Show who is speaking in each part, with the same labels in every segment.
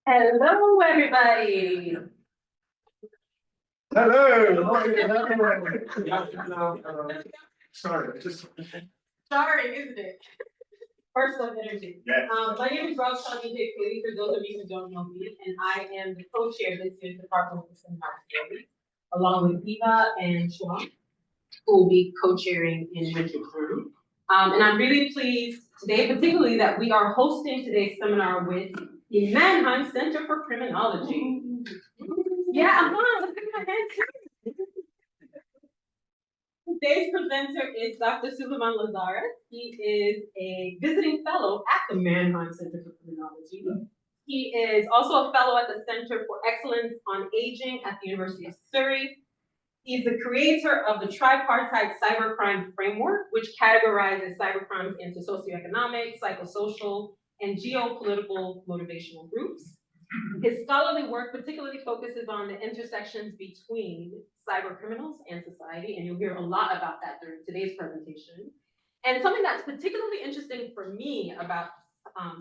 Speaker 1: Hello, everybody.
Speaker 2: Hello. Sorry,
Speaker 1: Sorry, isn't it? First of energy.
Speaker 2: Yes.
Speaker 1: My name is Robtel, Pailey, for those of you who don't know me, and I am the co-chair this year's Department of Studies, along with Eva and Sean, who will be co-chairing in winter term. And I'm really pleased today, particularly, that we are hosting today's seminar with the Mannheim Center for Criminology. Yeah, let's give my hand too. Today's presenter is Dr. Suleman Lazarus. He is a visiting fellow at the Mannheim Center for Criminology. He is also a fellow at the Center for Excellence on Aging at the University of Surrey. He's the creator of the tripartite cybercrime framework, which categorizes cybercrimes into socioeconomic, psychosocial, and geopolitical motivational groups. His scholarly work particularly focuses on the intersections between cybercriminals and society, and you'll hear a lot about that during today's presentation. And something that's particularly interesting for me about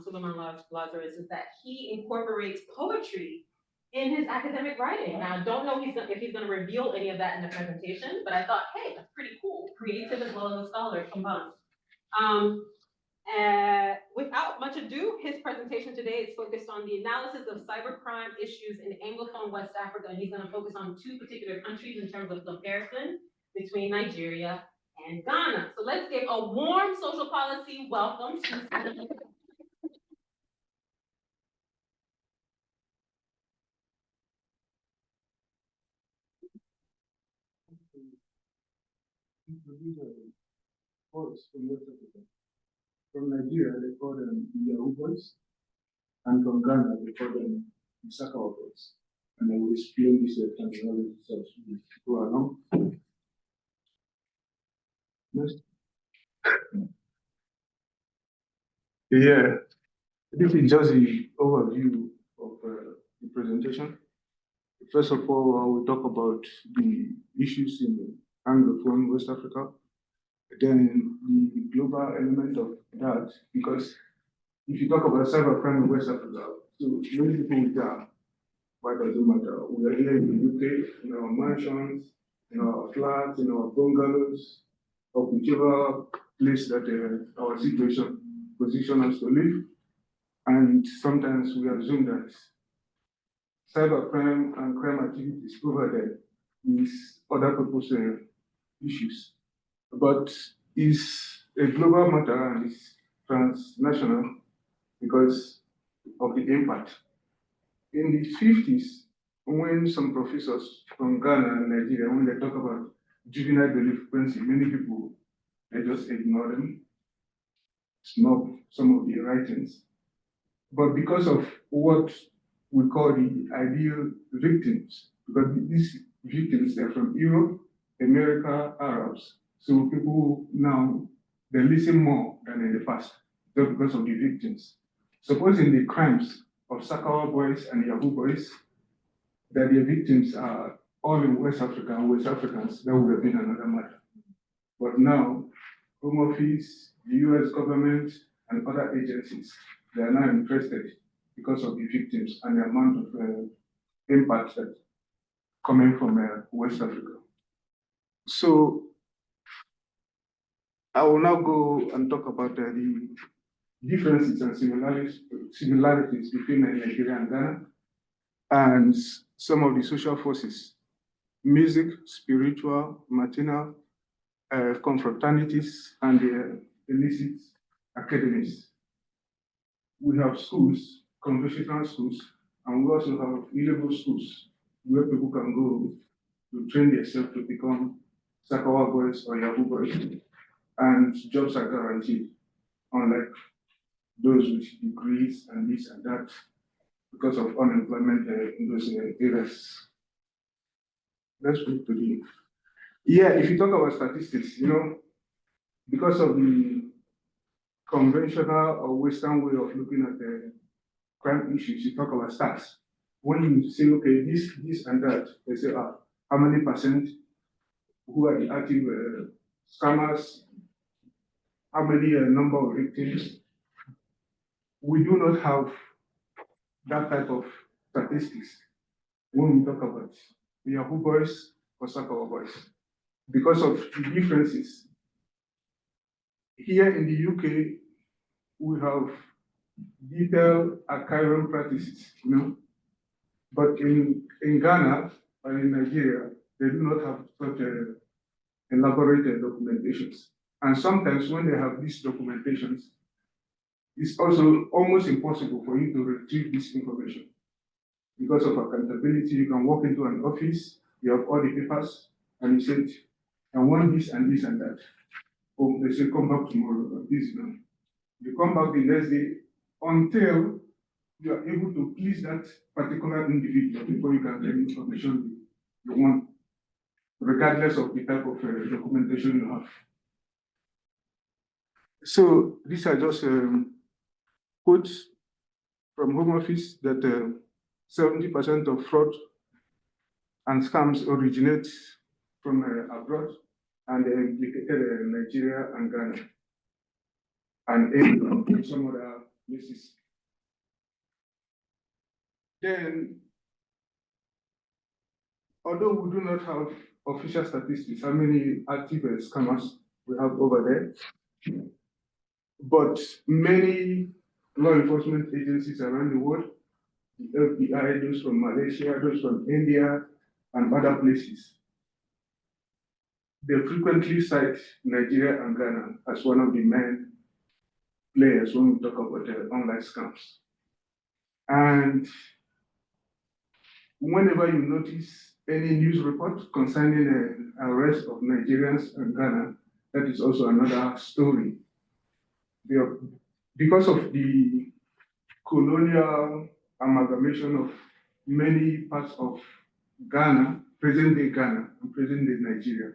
Speaker 1: Suleman Lazarus is that he incorporates poetry in his academic writing. Now, I don't know if he's going to reveal any of that in the presentation, but I thought, hey, that's pretty cool. Creative as well as a scholar combined. Without much ado, his presentation today is focused on the analysis of cybercrime issues in Anglophone West Africa, and he's going to focus on two particular countries in terms of comparison between Nigeria and Ghana. So let's give a warm social policy welcome to
Speaker 3: From Nigeria, they call them Yahoo boys, and from Ghana, they call them Sakawa boys. And I will explain this terminology as we go along. Next. Yeah, this is just the overview of the presentation. First of all, I will talk about the issues in Anglophone West Africa. Then the global element of that, because if you talk about cybercrime in West Africa, so many people will tell, why does it matter? We are here in the UK, in our mansions, in our flats, in our bungalows, or whichever place that our situation position us to live. And sometimes we assume that cybercrime and crime activities over there is other people's issues. But it's a global matter and it's transnational because of the impact. In the 50s, when some professors from Ghana and Nigeria, when they talk about juvenile delinquency, many people, they just ignore them, snub some of the writings. But because of what we call the ideal victims, because these victims are from Europe, America, Arabs, so people now, they listen more than in the past, just because of the victims. Supposing the crimes of Sakawa boys and Yahoo boys, that the victims are all in West Africa and West Africans, that would have been another matter. But now, Home Office, the US government, and other agencies, they are now interested because of the victims and the amount of impact that coming from West Africa. So I will now go and talk about the differences and similarities between Nigeria and Ghana, and some of the social forces, music, spiritual, material, confraternities, and the illicit academies. We have schools, conventional schools, and we also have illegal schools where people can go to train themselves to become Sakawa boys or Yahoo boys, and jobs are guaranteed, unlike those with degrees and this and that, because of unemployment in those areas. Let's move to the. Yeah, if you talk about statistics, because of the conventional or Western way of looking at the crime issues, you talk about stats. When you say, okay, this and that, they say, how many percent who are the active scammers, how many number of victims. We do not have that type of statistics when we talk about the Yahoo boys or Sakawa boys because of the differences. Here in the UK, we have detailed archival practices, but in Ghana or in Nigeria, they do not have such elaborate documentations. And sometimes when they have these documentations, it's also almost impossible for you to retrieve this information. Because of accountability, you can walk into an office, you have all the papers, and you say, I want this and this and that. Oh, they say, come back tomorrow, this, You come back the next day until you are able to please that particular individual before you can get information you want, regardless of the type of documentation you have. So these are just quotes from Home Office that 70% of fraud and scams originate from abroad, and they implicated Nigeria and Ghana and some other places. Then, although we do not have official statistics, how many active scammers we have over there, but many law enforcement agencies around the world, the FBI, those from Malaysia, those from India, and other places, they frequently cite Nigeria and Ghana as one of the main players when we talk about online scams. And whenever you notice any news report concerning the arrest of Nigerians and Ghana, that is also another story. Because of the colonial amalgamation of many parts of Ghana, present-day Ghana and present-day Nigeria,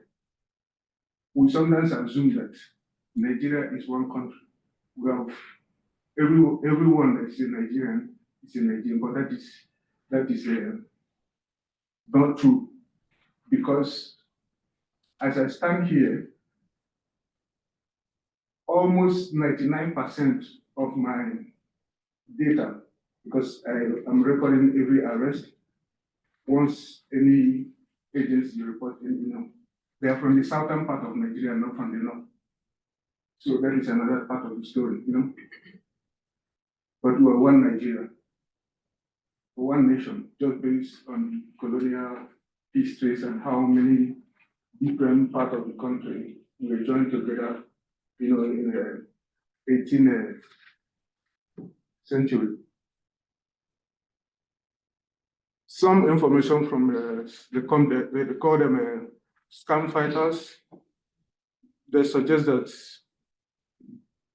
Speaker 3: we sometimes assume that Nigeria is one country. We have everyone that is a Nigerian is a Nigerian, but that is not true, because as I stand here, almost 99% of my data, because I'm recording every arrest, once any agency report, they are from the southern part of Nigeria, not from the north. So that is another part of the story, But we are one Nigeria, one nation, just based on colonial histories and how many different parts of the country were joined together, in the 18th century. Some information from they call them scam fighters. They suggest that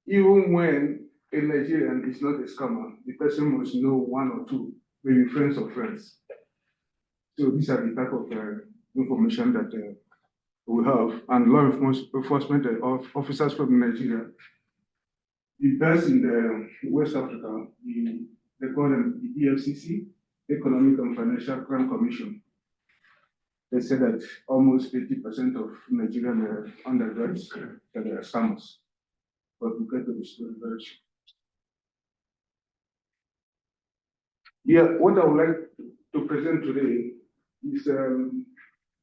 Speaker 3: even when a Nigerian is not a scammer, the person must know one or two, maybe friends of friends. So these are the type of information that we have, and law enforcement officers from Nigeria. The best in the West Africa, they call them the EFCC, Economic and Financial Crime Commission. They say that almost 80% of Nigerian undergrads that they are scammers. But we get to the story very soon. Yeah, what I would like to present today is a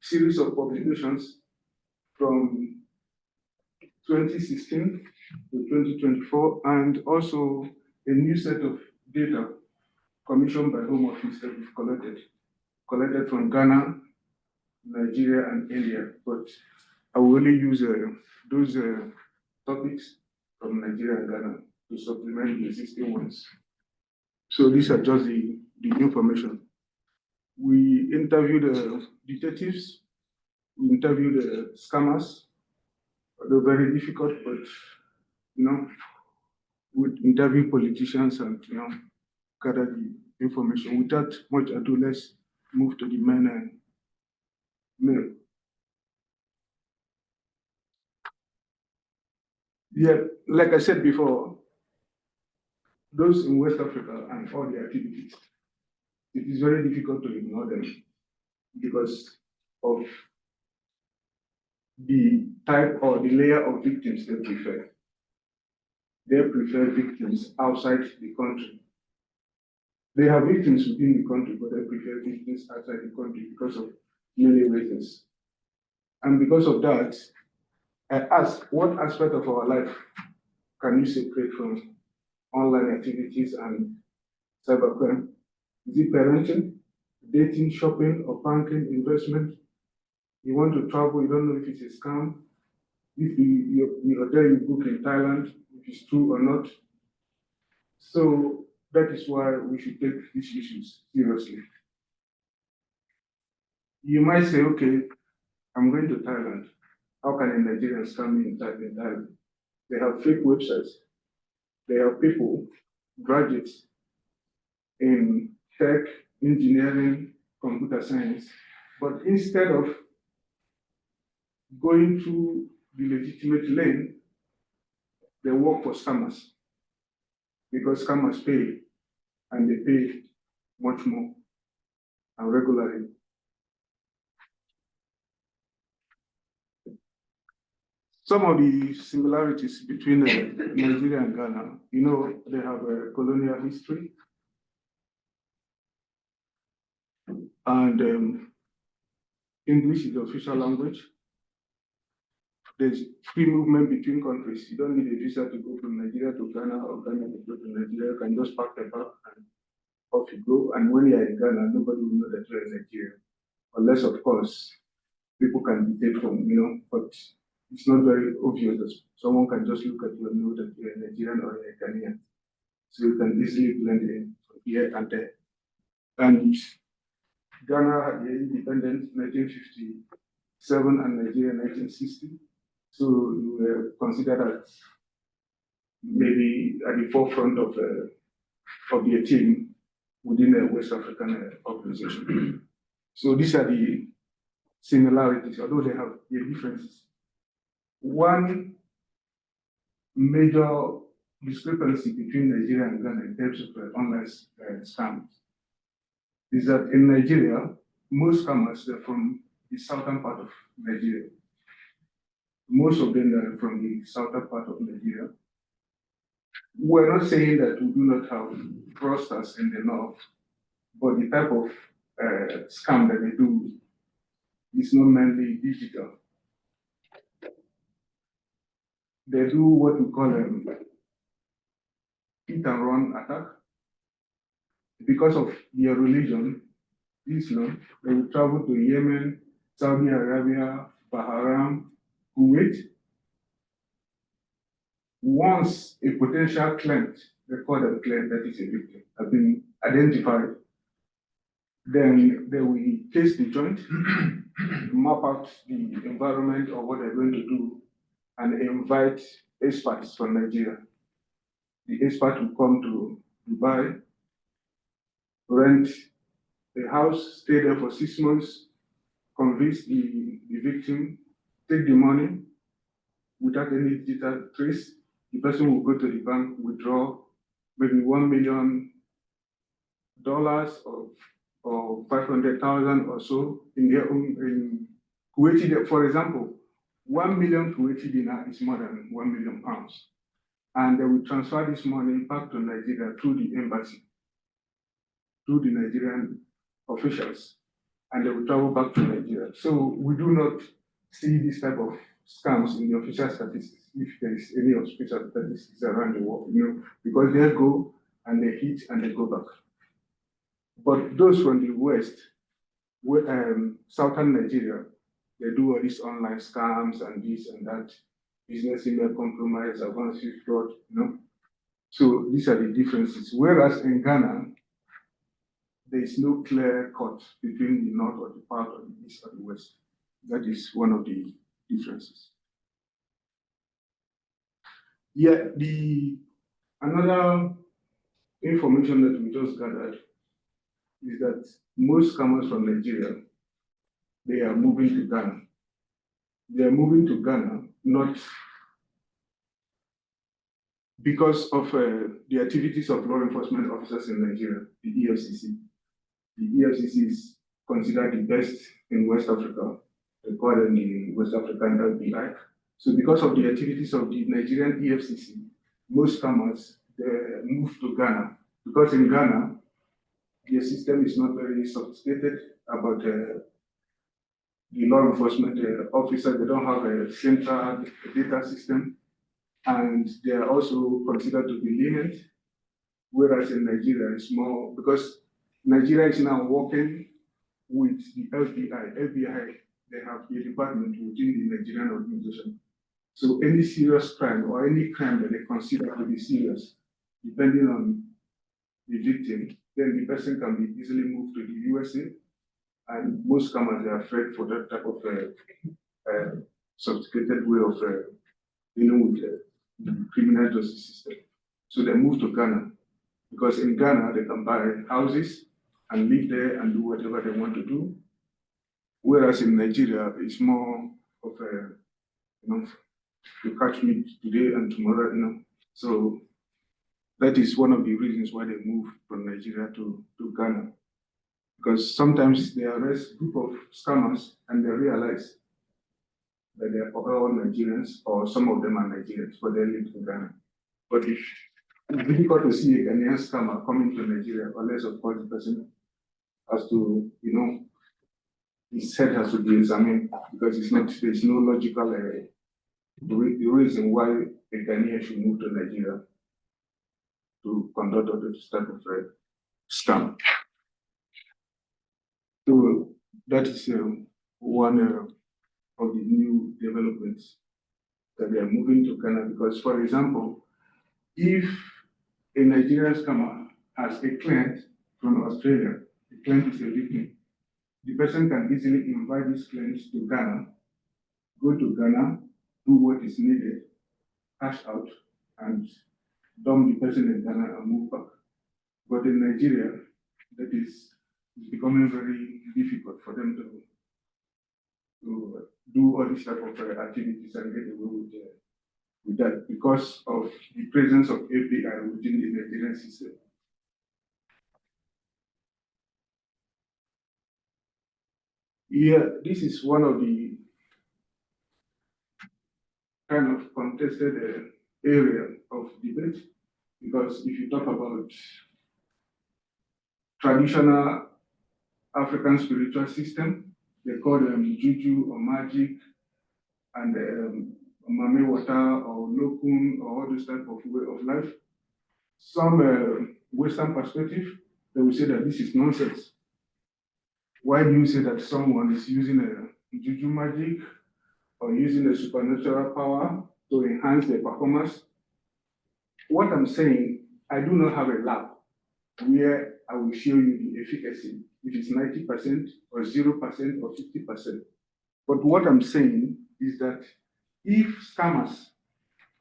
Speaker 3: series of publications from 2016 to 2024, and also a new set of data commissioned by Home Office that we've collected from Ghana, Nigeria, and India. But I will only use those topics from Nigeria and Ghana to supplement the existing ones. So these are just the information. We interviewed detectives, we interviewed scammers. They're very difficult, but we interview politicians and gather the information. Without much ado, let's move to the main mail. Yeah, like I said before, those in West Africa and all the activities, it is very difficult to ignore them because of the type or the layer of victims they prefer. They prefer victims outside the country. They have victims within the country, but they prefer victims outside the country because of many reasons. And because of that, I ask, what aspect of our life can you separate from online activities and cybercrime? Is it parenting, dating, shopping, or banking, investment? You want to travel, you don't know if it's a scam. If the hotel you book in Thailand, if it's true or not. So that is why we should take these issues seriously. You might say, okay, I'm going to Thailand. How can a Nigerian scam me in Thailand? They have fake websites. They have people, graduates in tech, engineering, computer science. But instead of going through the legitimate lane, they work for scammers because scammers pay and they pay much more and regularly. Some of the similarities between Nigeria and Ghana, they have a colonial history and English is the official language. There's free movement between countries. You don't need a visa to go from Nigeria to Ghana or Ghana to go to Nigeria. You can just pack the bag and off you go. And when you're in Ghana, nobody will know that you're in Nigeria. Unless, of course, people can be from, but it's not very obvious. Someone can just look at you and know that you're a Nigerian or a Ghanaian. So you can easily blend in from here and there. And Ghana had the independence in 1957 and Nigeria in 1960. So you were considered as maybe at the forefront of the team within a West African organization. So these are the similarities, although they have their differences. One major discrepancy between Nigeria and Ghana in terms of online scams is that in Nigeria, most scammers are from the southern part of Nigeria. Most of them are from the southern part of Nigeria. We're not saying that we do not have fraudsters in the north, but the type of scam that they do is not mainly digital. They do what we call hit and run attack. Because of their religion, Islam, they will travel to Yemen, Saudi Arabia, Bahrain, Kuwait. Once a potential client, they call them client, that is a victim, has been identified, then they will case the joint, map out the environment or what they're going to do, and invite experts from Nigeria. The expert will come to Dubai, rent a house, stay there for 6 months, convince the victim, take the money without any digital trace. The person will go to the bank, withdraw maybe $1 million or 500,000 or so in their own in Kuwaiti. For example, 1 million Kuwaiti dinar is more than 1 million pounds. And they will transfer this money back to Nigeria through the embassy, through the Nigerian officials, and they will travel back to Nigeria. So we do not see this type of scams in the official statistics, if there is any official statistics around the world, because they go and they hit and they go back. But those from the West, southern Nigeria, they do all these online scams and this and that, business email compromise, advanced fraud, So these are the differences. Whereas in Ghana, there is no clear cut between the north or the south or the east or the west. That is one of the differences. Yeah, another information that we just gathered is that most scammers from Nigeria, they are moving to Ghana. They are moving to Ghana not because of the activities of law enforcement officers in Nigeria, the EFCC. The EFCC is considered the best in West Africa, recorded in the West African FBI. So because of the activities of the Nigerian EFCC, most scammers they move to Ghana, because in Ghana, the system is not very sophisticated about the law enforcement officer. They don't have a central data system, and they are also considered to be lenient. Whereas in Nigeria, it's more because Nigeria is now working with the FBI. FBI, they have a department within the Nigerian organization. So any serious crime or any crime that they consider to be serious, depending on the victim, then the person can be easily moved to the USA. And most scammers are afraid for that type of sophisticated way of dealing with the criminal justice system. So they move to Ghana because in Ghana they can buy houses and live there and do whatever they want to do. Whereas in Nigeria, it's more of a, you catch me today and tomorrow, So that is one of the reasons why they move from Nigeria to Ghana. Because sometimes they arrest a group of scammers and they realize that they are all Nigerians, or some of them are Nigerians, but they live in Ghana. But it's difficult to see a Ghanaian scammer coming to Nigeria, unless of course the person has to, his head has to be examined, because there's no logical the reason why a Ghanaian should move to Nigeria to conduct all this type of scam. So that is one of the new developments that they are moving to Ghana, because, for example, if a Nigerian scammer has a client from Australia, the client is a victim, the person can easily invite this client to Ghana, go to Ghana, do what is needed, cash out, and dump the person in Ghana and move back. But in Nigeria, that is becoming very difficult for them to do all these type of activities and get away with that because of the presence of API within the Nigerian system. Yeah, this is one of the kind of contested area of debate, because if you talk about traditional African spiritual system, they call them juju or magic and mame water or lokun or all this type of way of life. Some Western perspective, they will say that this is nonsense. Why do you say that someone is using a juju magic or using a supernatural power to enhance their performance? What I'm saying, I do not have a lab where I will show you the efficacy, if it's 90% or 0% or 50%. But what I'm saying is that if scammers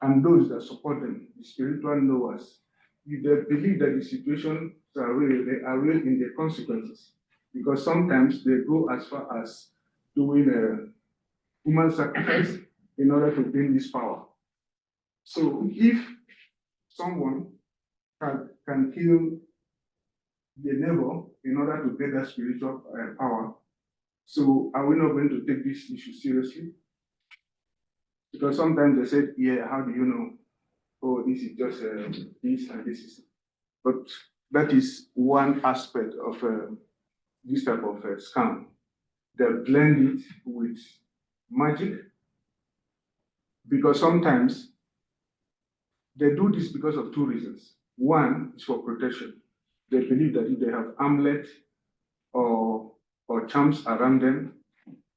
Speaker 3: and those that support them, the spiritual knowers, if they believe that the situations are real, they are real in their consequences. Because sometimes they go as far as doing a human sacrifice in order to gain this power. So if someone can kill their neighbor in order to get that spiritual power, so are we not going to take this issue seriously? Because sometimes they said, yeah, how do you know? Oh, this is just this and this is. But that is one aspect of this type of scam. They blend it with magic, because sometimes they do this because of two reasons. One is for protection. They believe that if they have amulet or charms around them,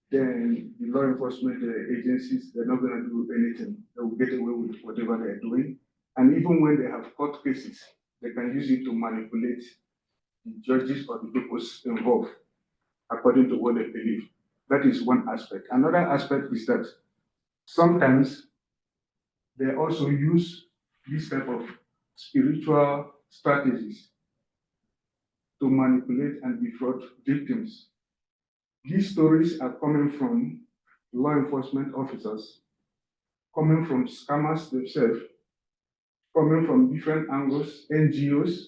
Speaker 3: then the law enforcement agencies, they're not going to do anything. They will get away with whatever they're doing. And even when they have court cases, they can use it to manipulate the judges or the people involved according to what they believe. That is one aspect. Another aspect is that sometimes they also use this type of spiritual strategies to manipulate and defraud victims. These stories are coming from law enforcement officers, coming from scammers themselves, coming from different angles, NGOs,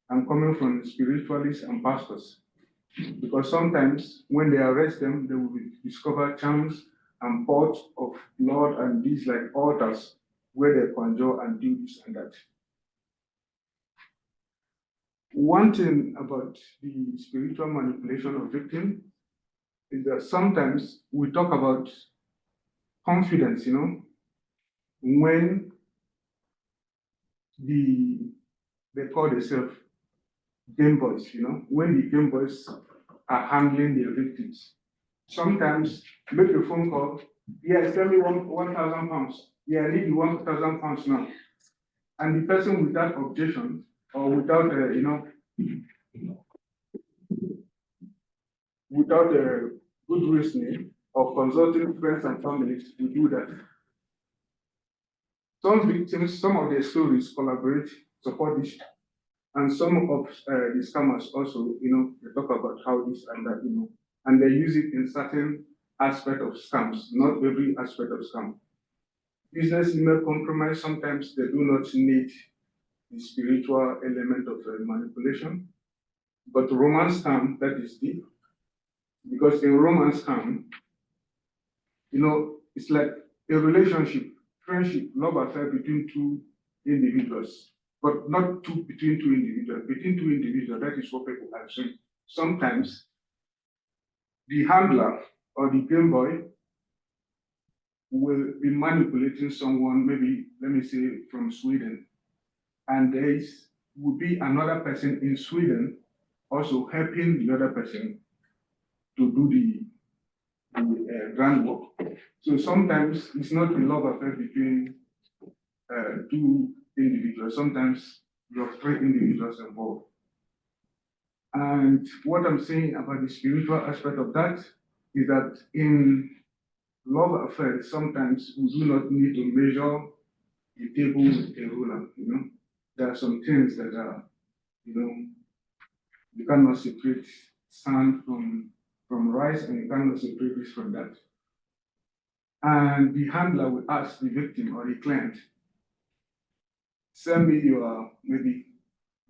Speaker 3: and coming from spiritualists and pastors. Because sometimes when they arrest them, they will discover charms and pots of blood and these like altars where they conjure and do this and that. One thing about the spiritual manipulation of victim is that sometimes we talk about confidence, when they call themselves Game Boys, when the Game Boys are handling their victims. Sometimes make a phone call, yeah, send me 1,000 pounds. Yeah, I need the 1,000 pounds now. And the person without objection or without, without a good reasoning of consulting friends and families will do that. Some victims, some of their stories collaborate, support this, and some of the scammers also, they talk about how this and that, and they use it in certain aspect of scams, not every aspect of scam. Business email compromise, sometimes they do not need the spiritual element of manipulation, but romance scam, that is deep, because in romance scam, it's like a relationship, friendship, love affair between two individuals, but not between two individuals. Between two individuals, that is what people are saying. Sometimes the handler or the Game Boy will be manipulating someone, maybe, let me say, from Sweden, and there will be another person in Sweden also helping the other person to do the groundwork. So sometimes it's not a love affair between two individuals. Sometimes you have three individuals involved. And what I'm saying about the spiritual aspect of that is that in love affairs, sometimes we do not need to measure a table with a ruler. There are some things that are, you cannot separate sand from rice, and you cannot separate this from that. And the handler will ask the victim or the client, send me your maybe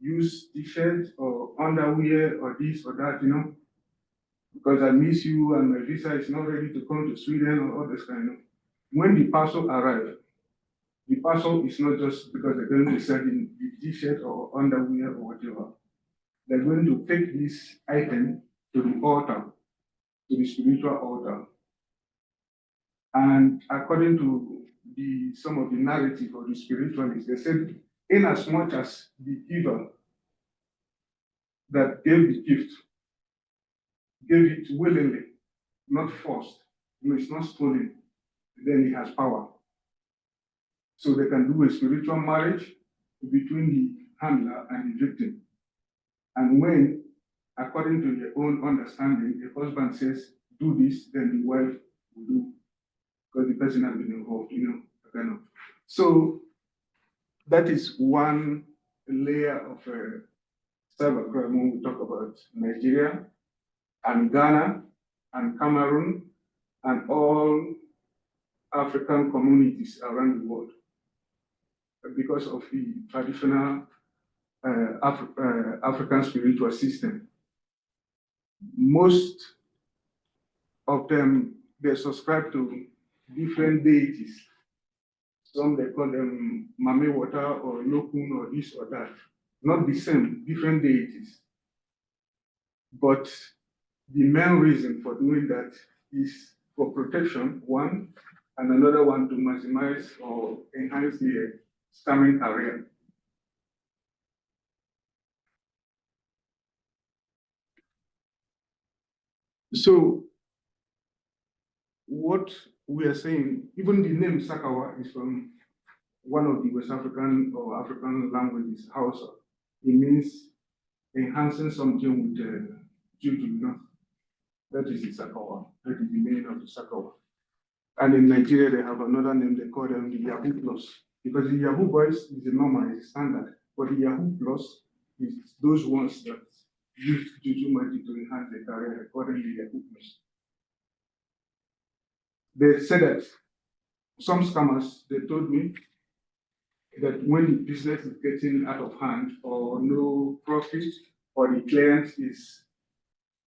Speaker 3: used t-shirt or underwear or this or that, because I miss you and my visa is not ready to come to Sweden or all this kind of. When the parcel arrives, the parcel is not just because they're going to send in the t-shirt or underwear or whatever. They're going to take this item to the altar, to the spiritual altar. And according to some of the narrative of the spiritualists, they said, in as much as the giver that gave the gift gave it willingly, not forced, it's not stolen, then he has power. So they can do a spiritual marriage between the handler and the victim. And when, according to their own understanding, the husband says, do this, then the wife will do, because the person has been involved, kind of. So that is one layer of cybercrime when we talk about Nigeria and Ghana and Cameroon and all African communities around the world, because of the traditional African spiritual system. Most of them, they subscribe to different deities. Some they call them Mame Water or Lokun or this or that. Not the same, different deities. But the main reason for doing that is for protection, one, and another one to maximize or enhance the scamming career. So what we are saying, even the name Sakawa is from one of the West African or African languages, Hausa. It means enhancing something with juju, That is the Sakawa. That is the meaning of the Sakawa. And in Nigeria, they have another name, they call them the Yahoo Plus. Because the Yahoo Boys is the normal, is standard. But the Yahoo Plus is those ones that use juju magic to enhance their career, according to the Yahoo Plus. They said that some scammers, they told me that when the business is getting out of hand or no profit or the client is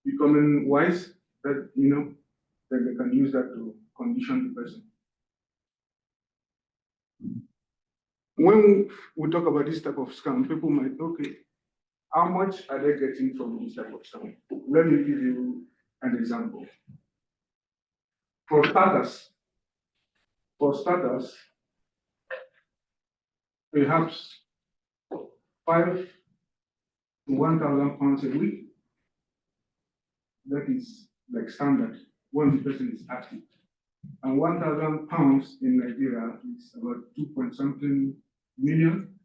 Speaker 3: becoming wise, that then they can use that to condition the person. When we talk about this type of scam, people might, okay, How much are they getting from this type of stuff? Let me give you an example. For starters, perhaps 5 to 1,000 pounds a week. That is like standard when the person is active. And 1,000 pounds in Nigeria is about 2 point something million.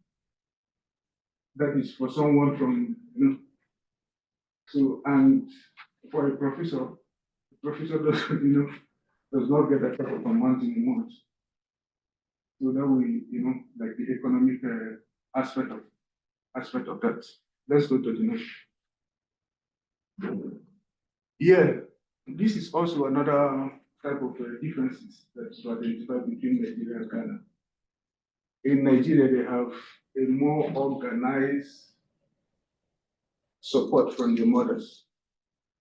Speaker 3: That is for someone from, so, and for a professor, the professor does not get that type of amount in a month. So that we, like the economic aspect of that. Let's go to the next. Yeah, this is also another type of differences that to identify between Nigeria and Ghana. In Nigeria, they have a more organized support from the mothers,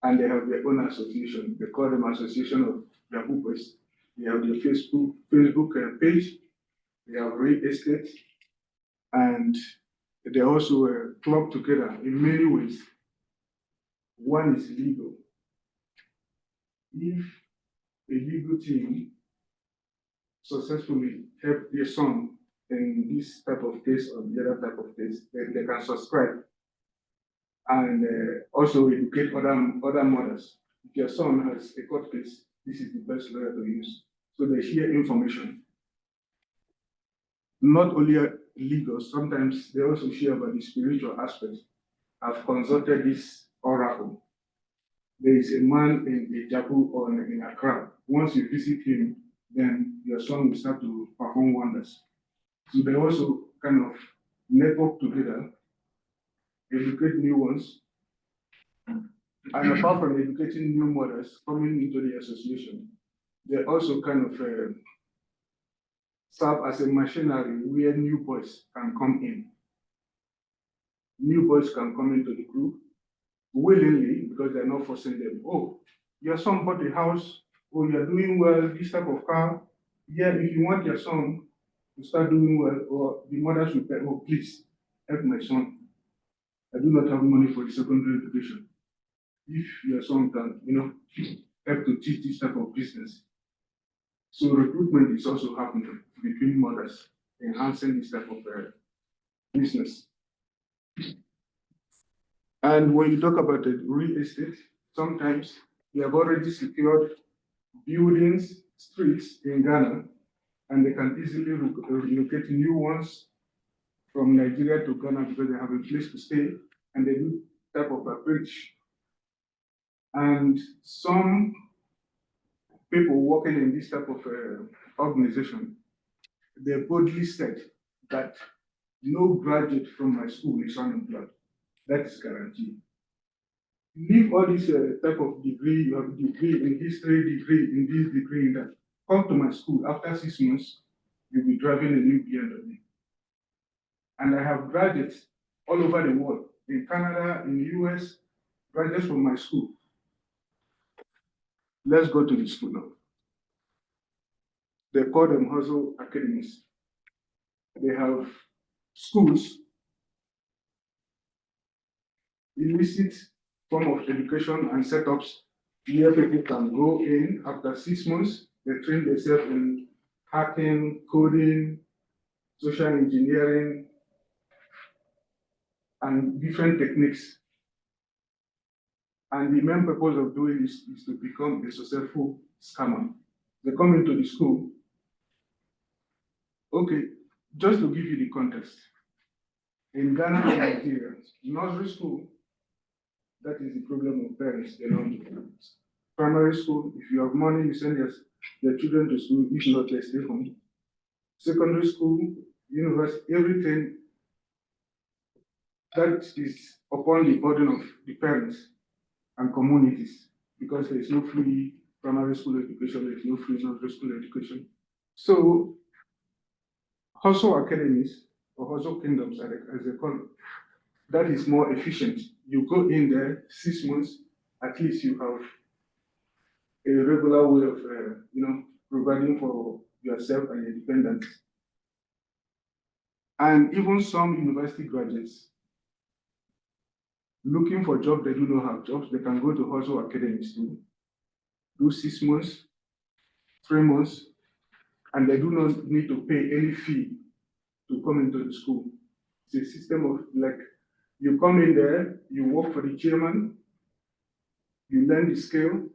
Speaker 3: and they have their own association. They call them Association of Yahoo Boys. They have their Facebook page. They have real estate, and they also club together in many ways. One is legal. If a legal team successfully help their son in this type of case or the other type of case, they can subscribe and also educate other mothers. If your son has a court case, this is the best lawyer to use. So they share information. Not only legal, sometimes they also share about the spiritual aspect. I've consulted this oracle. There is a man in Yahoo or in Accra. Once you visit him, then your son will start to perform wonders. So they also kind of network together, educate new ones, and apart from educating new mothers coming into the association, they also kind of serve as a machinery where new boys can come in. New boys can come into the group willingly because they're not forcing them. Oh, your son bought a house, oh, you're doing well, this type of car. Yeah, if you want your son to start doing well, or the mothers will say, oh, please, help my son. I do not have money for the secondary education. If your son can, help to teach this type of business. So recruitment is also happening between mothers, enhancing this type of business. And when you talk about the real estate, sometimes we have already secured buildings, streets in Ghana, and they can easily relocate new ones from Nigeria to Ghana because they have a place to stay, and they do type of a bridge. And some people working in this type of organization, they boldly said that no graduate from my school is unemployed. That is guaranteed. Leave all this type of degree, you have degree in history, degree in this, degree in that. Come to my school, after 6 months, you'll be driving a new BMW. And I have graduates all over the world, in Canada, in the US, graduates from my school. Let's go to the school now. They call them hustle academies. They have schools, illicit form of education and setups where people can go in after 6 months. They train themselves in hacking, coding, social engineering, and different techniques. And the main purpose of doing this is to become a successful scammer. They come into the school. Okay, just to give you the context. In Ghana and Nigeria, nursery school, that is the problem of parents, they don't do parents. Primary school, if you have money, you send your children to school, if not, they stay home. Secondary school, university, everything that is upon the burden of the parents and communities, because there is no free primary school education, there is no free nursery school education. So, hustle academies, or hustle kingdoms, as they call it, that is more efficient. You go in there 6 months, at least you have a regular way of, providing for yourself and your dependents. And even some university graduates, looking for jobs, they do not have jobs. They can go to Hustle Academies to do 6 months, 3 months, and they do not need to pay any fee to come into the school. It's a system of like, you come in there, you work for the chairman, you learn the skill.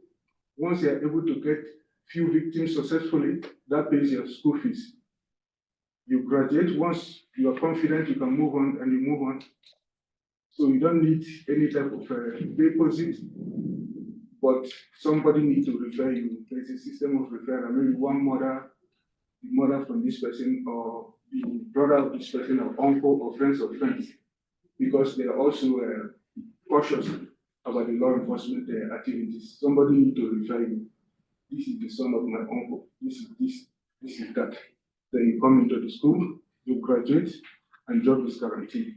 Speaker 3: Once you are able to get few victims successfully, that pays your school fees. You graduate, once you are confident, you can move on and you move on. So you don't need any type of deposit, but somebody needs to refer you. There's a system of referral. Maybe one mother, the mother from this person, or the brother of this person, or uncle, or friends of friends, because they are also cautious about the law enforcement activities. Somebody needs to refer you. This is the son of my uncle. This is this. This is that. Then you come into the school, you graduate, and job is guaranteed.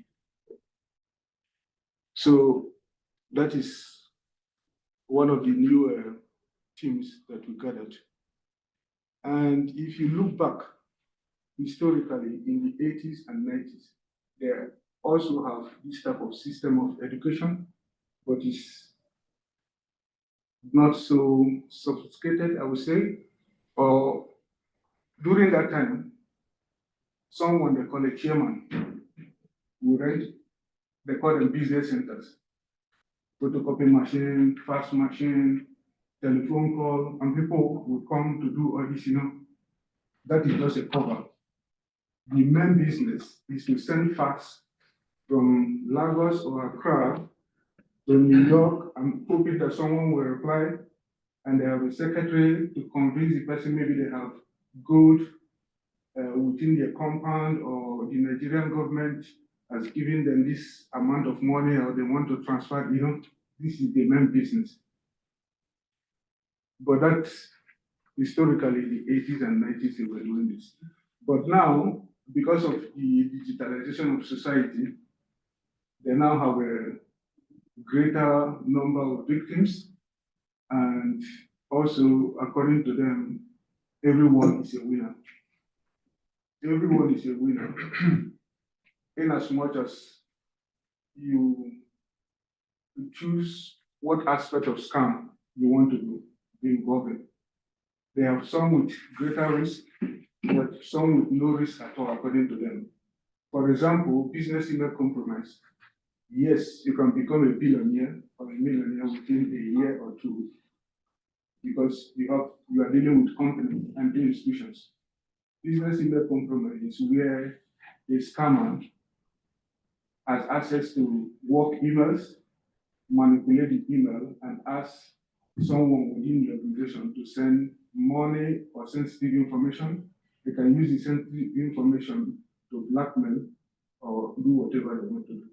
Speaker 3: So that is one of the new teams that we gathered. And if you look back historically in the 80s and 90s, they also have this type of system of education, but it's not so sophisticated, I would say. Or during that time, someone they call a chairman will rent, they call them business centers, photocopy machine, fax machine, telephone call, and people will come to do all this, that is just a cover. The main business is to send fax from Lagos or Accra to New York and hoping that someone will reply, and they have a secretary to convince the person maybe they have gold within their compound, or the Nigerian government has given them this amount of money, or they want to transfer, this is the main business. But that's historically the 80s and 90s they were doing this. But now, because of the digitalization of society, they now have a greater number of victims, and also, according to them, everyone is a winner. Everyone is a winner, in as much as you choose what aspect of scam you want to be involved in. They have some with greater risk, but some with no risk at all, according to them. For example, business email compromise. Yes, you can become a billionaire or a millionaire within a year or two, because you are dealing with companies and institutions. Business email compromise is where a scammer has access to work emails, manipulate the email, and ask someone within the organization to send money or sensitive information. They can use the sensitive information to blackmail or do whatever they want to do.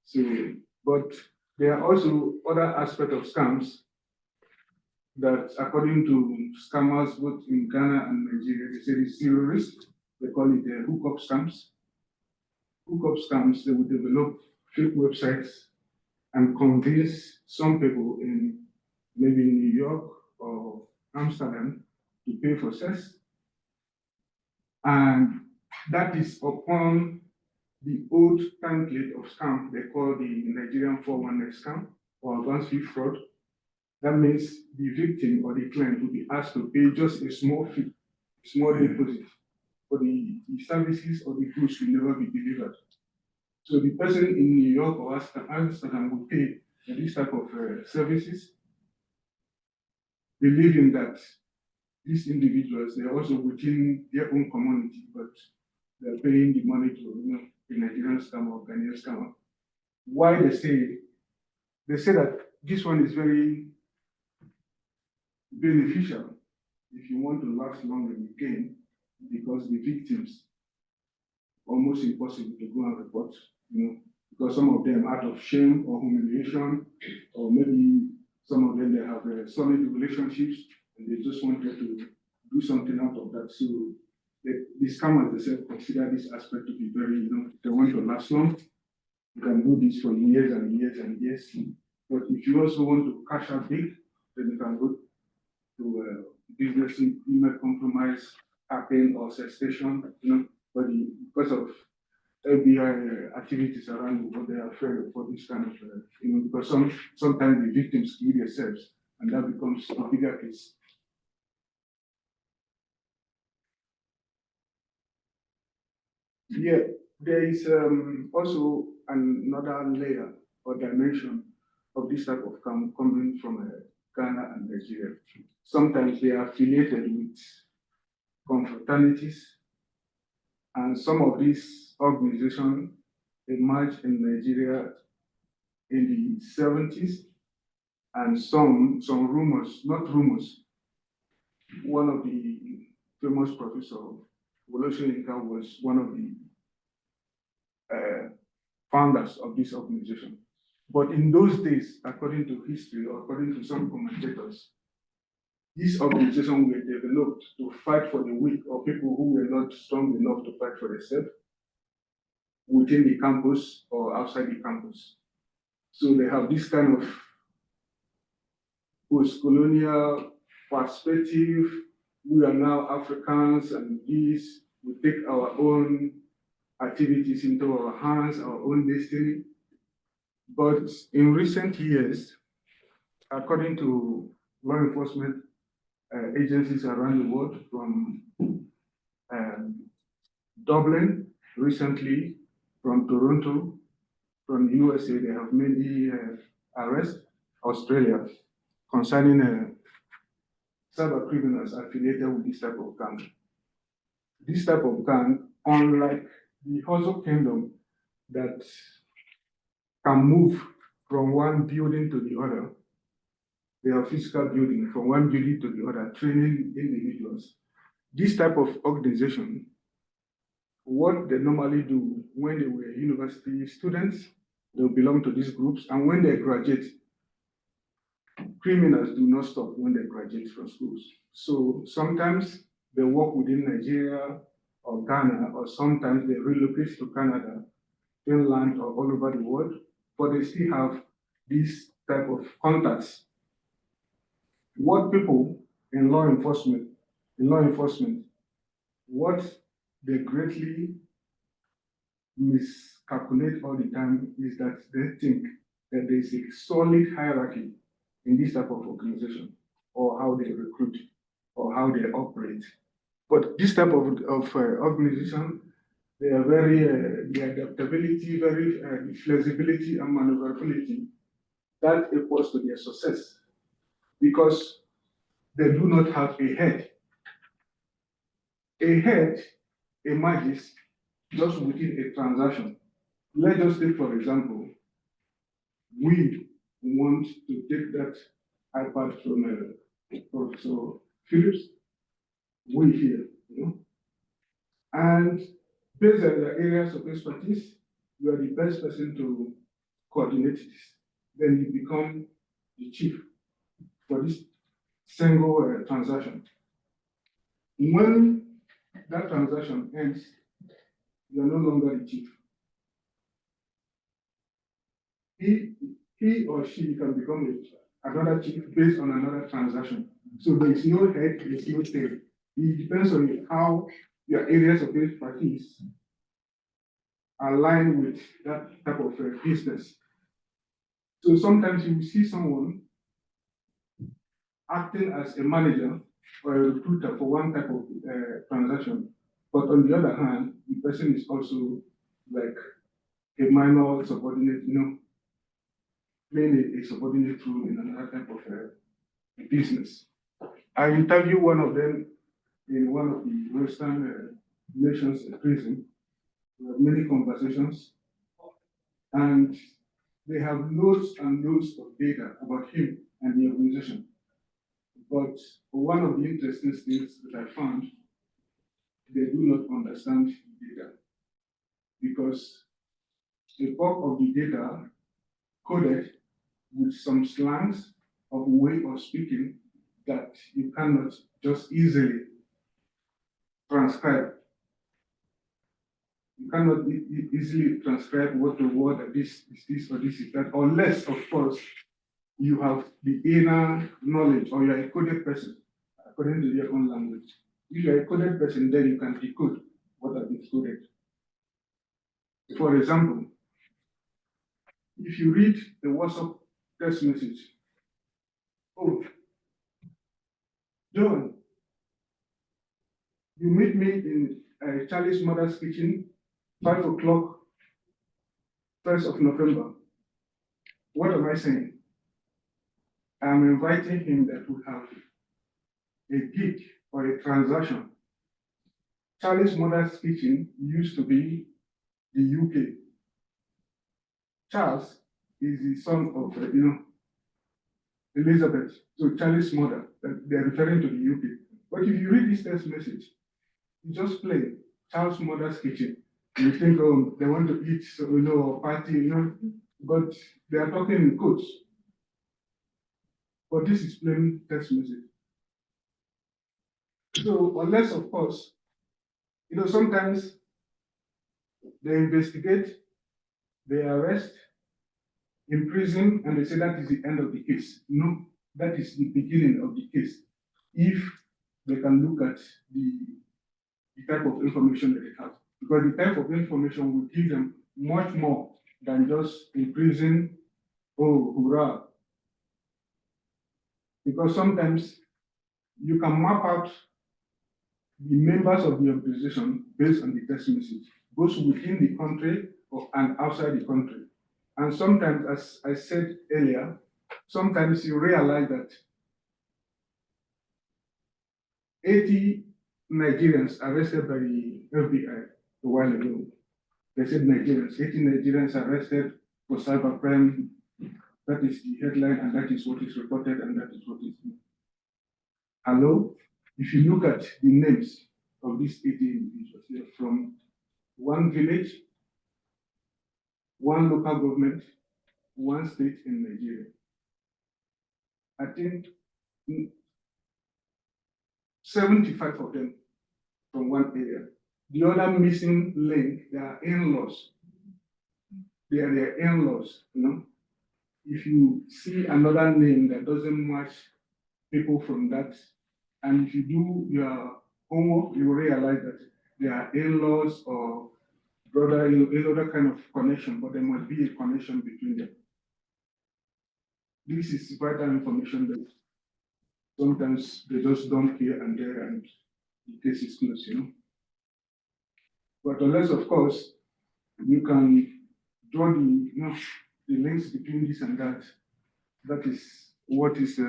Speaker 3: So, but there are also other aspects of scams that, according to scammers both in Ghana and Nigeria, they say it's zero risk. They call it hookup scams. Hookup scams, they will develop fake websites and convince some people in maybe New York or Amsterdam to pay for sex. And that is upon the old template of scam they call the Nigerian 419 scam or advanced fee fraud. That means the victim or the client will be asked to pay just a small fee, small deposit, for the services or the goods will never be delivered. So the person in New York or Amsterdam will pay for this type of services, believing that these individuals, they're also within their own community, but they're paying the money to a Nigerian scammer or Ghanaian scammer. Why they say that this one is very beneficial if you want to last long in the game, because the victims almost impossible to go and report, because some of them out of shame or humiliation, or maybe some of them they have solid relationships and they just wanted to do something out of that. So the scammers themselves consider this aspect to be very, they want to last long. You can do this for years and years and years. But if you also want to cash out big, then you can go to business email compromise, hacking or sestation, but because of FBI activities around what they are afraid of for this kind of, because sometimes the victims kill themselves, and that becomes a bigger case. Yeah, there is also another layer or dimension of this type of crime coming from Ghana and Nigeria. Sometimes they are affiliated with confraternities, and some of these organizations emerged in Nigeria in the 70s, and some rumors, not rumors. One of the famous professor, Woloshoyinka, was one of the founders of this organization. But in those days, according to history, or according to some commentators, these organizations were developed to fight for the weak or people who were not strong enough to fight for themselves within the campus or outside the campus. So they have this kind of post-colonial perspective. We are now Africans, and we take our own activities into our hands, our own destiny. But in recent years, according to law enforcement agencies around the world, from Dublin recently, from Toronto, from the USA, they have many arrests, Australia, concerning cybercriminals affiliated with this type of gang. This type of gang, unlike the Hustle Kingdom that can move from one building to the other, they are physical building from one building to the other, training individuals. This type of organization, what they normally do when they were university students, they belong to these groups, and when they graduate, criminals do not stop when they graduate from schools. So sometimes they work within Nigeria or Ghana, or sometimes they relocate to Canada, Finland, or all over the world, but they still have this type of contacts. What people in law enforcement, what they greatly miscalculate all the time is that they think that there is a solid hierarchy in this type of organization, or how they recruit, or how they operate. But this type of organization, they are very, the adaptability, very flexibility and maneuverability, that equals to their success, because they do not have a head. A head emerges just within a transaction. Let's just take, for example, we want to take that iPad from Professor Phillips, we here, and based on your areas of expertise, you are the best person to coordinate this. Then you become the chief for this single transaction. When that transaction ends, you are no longer the chief. He or she can become another chief based on another transaction. So there is no head, there is no tail. It depends on how your areas of expertise align with that type of business. So sometimes you will see someone acting as a manager or a recruiter for one type of transaction, but on the other hand, the person is also like a minor subordinate, playing a subordinate role in another type of business. I interviewed one of them in one of the Western nations prison. We had many conversations, and they have loads and loads of data about him and the organization. But one of the interesting things that I found, they do not understand data, because the bulk of the data coded with some slangs of way of speaking that you cannot just easily transcribe. You cannot easily transcribe what the word that this is this or this is that, unless, of course, you have the inner knowledge, or you're a coded person according to their own language. If you're a coded person, then you can decode what has been coded. For example, if you read the WhatsApp text message, oh, John, you meet me in Charlie's mother's kitchen, 5 o'clock, 1st of November. What am I saying? I'm inviting him that we have a gig or a transaction. Charlie's mother's kitchen used to be the UK. Charles is the son of, Elizabeth. So Charlie's mother, they're referring to the UK. But if you read this text message, you just play Charles' mother's kitchen. You think, oh, they want to eat, so, or party, but they are talking in quotes. But this is plain text message. So unless, of course, sometimes they investigate, they arrest, imprison, and they say that is the end of the case. No, that is the beginning of the case. If they can look at the type of information that they have. Because the type of information will give them much more than just imprison, oh, hurrah. Because sometimes you can map out the members of the organization based on the text message, both within the country and outside the country. And sometimes, as I said earlier, sometimes you realize that 80 Nigerians arrested by the FBI a while ago. They said Nigerians, 80 Nigerians arrested for cybercrime. That is the headline, and that is what is reported, and that is what is. Hello? If you look at the names of these 80 individuals, they're from one village, one local government, one state in Nigeria. I think 75 of them from one area. The other missing link, they are in-laws. They are their in-laws, If you see another name that doesn't match people from that, and if you do your homework, you will realize that they are in-laws or brother, another kind of connection, but there must be a connection between them. This is vital information that sometimes they just dump here and there and the case is closed, But unless, of course, you can draw the links between this and that, that is what is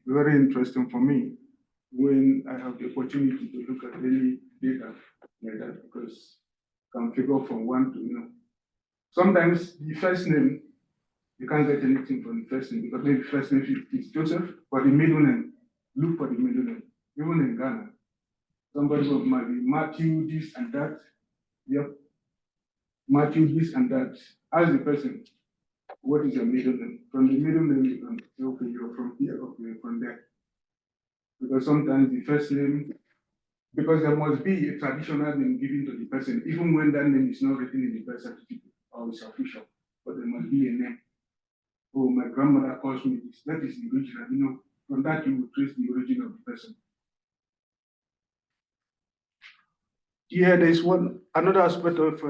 Speaker 3: very interesting for me when I have the opportunity to look at any data like that, because I can figure from one to, Sometimes the first name, you can't get anything from the first name, because maybe first name is Joseph, but the middle name, look for the middle name. Even in Ghana, somebody might be Matthew this and that. Yep. Matthew this and that. Ask the person, what is your middle name? From the middle name, you can say, okay, you're from here, okay, from there. Because sometimes the first name, because there must be a traditional name given to the person, even when that name is not written in the birth certificate or it's official, but there must be a name. Oh, my grandmother calls me this. That is the original. From that you will trace the origin of the person. Yeah, there's another aspect of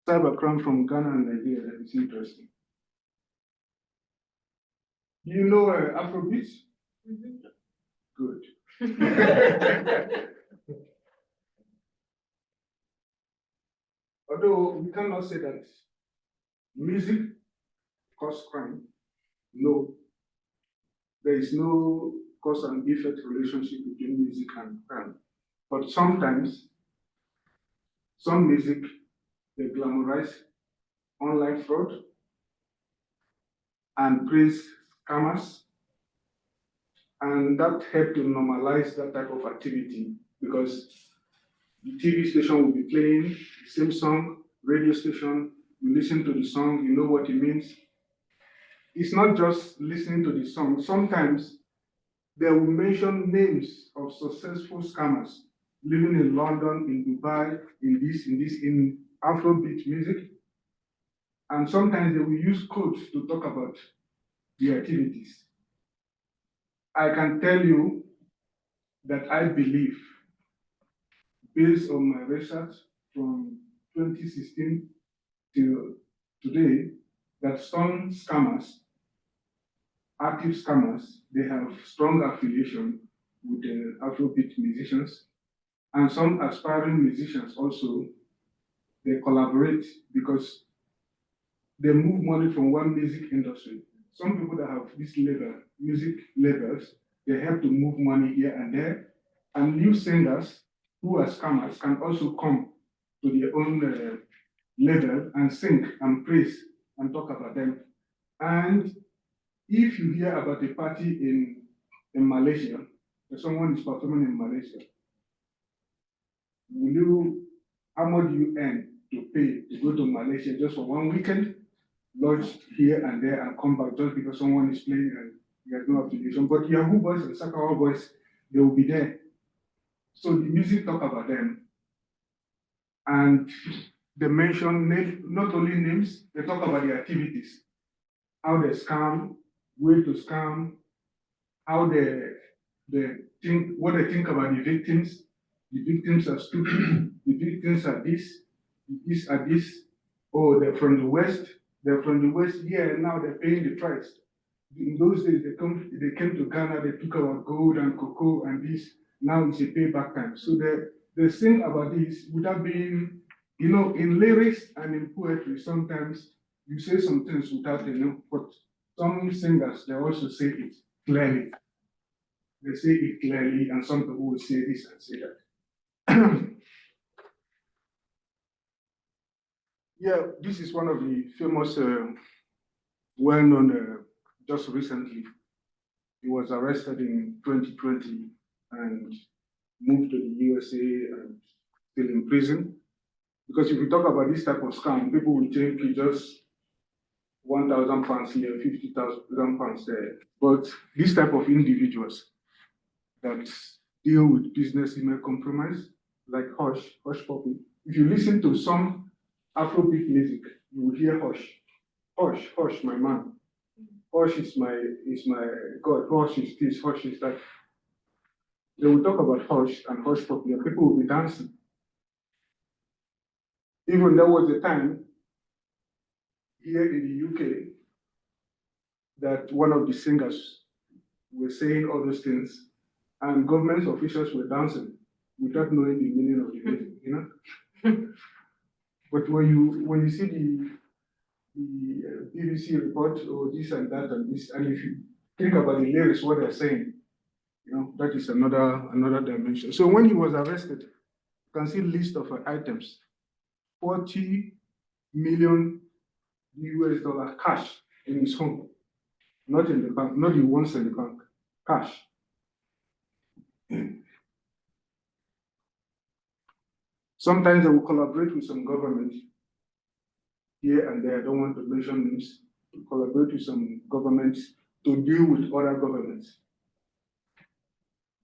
Speaker 3: cybercrime from Ghana and Nigeria that is interesting. Do you know Afrobeat? Mm-hmm. Good. Although we cannot say that music causes crime. No, there is no cause and effect relationship between music and crime. But sometimes, some music, they glamorize online fraud and praise scammers, and that helped to normalize that type of activity, because the TV station will be playing the same song, radio station, you listen to the song, you know what it means. It's not just listening to the song. Sometimes they will mention names of successful scammers living in London, in Dubai, in Afrobeat music. And sometimes they will use codes to talk about the activities. I can tell you that I believe, based on my research from 2016 till today that some scammers, active scammers, they have strong affiliation with the Afrobeat musicians, and some aspiring musicians also, they collaborate because they move money from one music industry. Some people that have this label, music labels, they help to move money here and there, and new singers who are scammers can also come to their own label and sing and praise and talk about them. And if you hear about a party in Malaysia, that someone is performing in Malaysia, how much do you earn to pay to go to Malaysia just for one weekend, lodge here and there and come back just because someone is playing and you have no affiliation? But Yahoo boys and Sakawa boys, they will be there. So the music talk about them. And they mention not only names, they talk about the activities, how they scam, way to scam, how they think, what they think about the victims. The victims are stupid, the victims are these are this. Oh, they're from the West, yeah, now they're paying the price. In those days, they came to Ghana, they took our gold and cocoa and this, now it's a payback time. So they sing about this without being, in lyrics and in poetry, sometimes you say some things without, but some singers, they also say it clearly. They say it clearly, and some people will say this and say that. Yeah, this is one of the famous, well-known, just recently. He was arrested in 2020 and moved to the USA and still in prison. Because if we talk about this type of scam, people will think it's just 1,000 pounds here, 50,000 pounds there. But this type of individuals that deal with business email compromise, like Hush Puppy. If you listen to some Afrobeat music, you will hear Hush. Hush, my man. Hush is my God. Hush is this, Hush is that. They will talk about Hush and Hush Puppy, and people will be dancing. Even there was a time here in the UK that one of the singers were saying all those things, and government officials were dancing without knowing the meaning of the music, But when you see the BBC report or this and that and this, and if you think about the lyrics, what they're saying, that is another dimension. So when he was arrested, you can see list of items, 40 million US dollar cash in his home, not in the bank, not the ones in the bank, cash. Sometimes they will collaborate with some government here and there. I don't want to mention names. To collaborate with some governments to deal with other governments.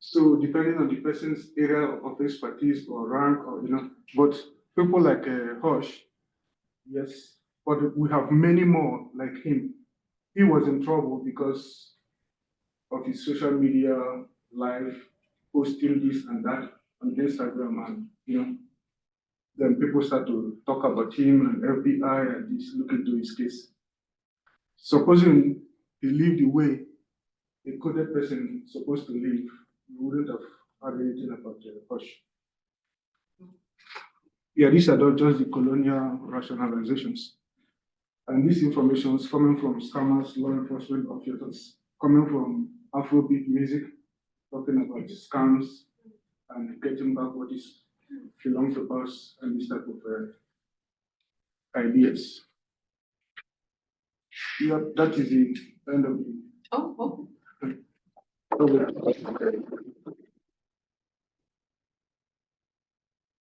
Speaker 3: So depending on the person's area of expertise or rank, or but people like Hush, yes, but we have many more like him. He was in trouble because of his social media life, posting this and that on Instagram, and then people start to talk about him and FBI and this, look into his case. Supposing he lived the way a coded person is supposed to live, you wouldn't have had anything about Hush. Yeah, these are just the colonial rationalizations. And this information is coming from scammers, law enforcement officers, coming from Afrobeat music, talking about scams and getting back what is belongs to us and this type of ideas. Yeah, that is the end of the.
Speaker 1: Oh.
Speaker 3: Okay.